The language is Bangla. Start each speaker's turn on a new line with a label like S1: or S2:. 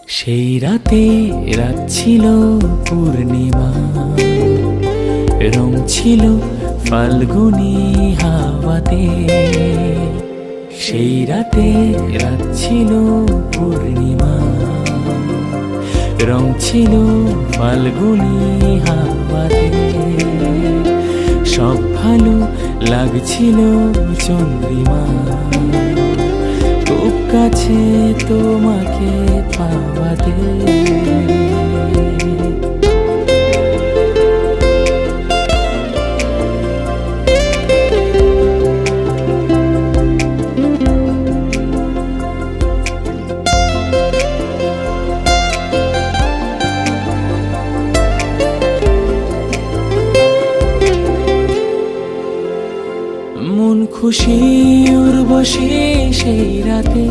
S1: সেই রাতে রাত ছিল পূর্ণিমা, রং ছিল ফাল্গুনি হাওয়াতে। সেই রাতে রাত ছিল পূর্ণিমা, রং ছিল ফাল্গুনি হাওয়াতে। সব ভালো লাগছিল চন্দ্রিমা, খুব কাছে তোমাকে পাওয়াতে। মন খুশি উর্বশী সেই রাতে,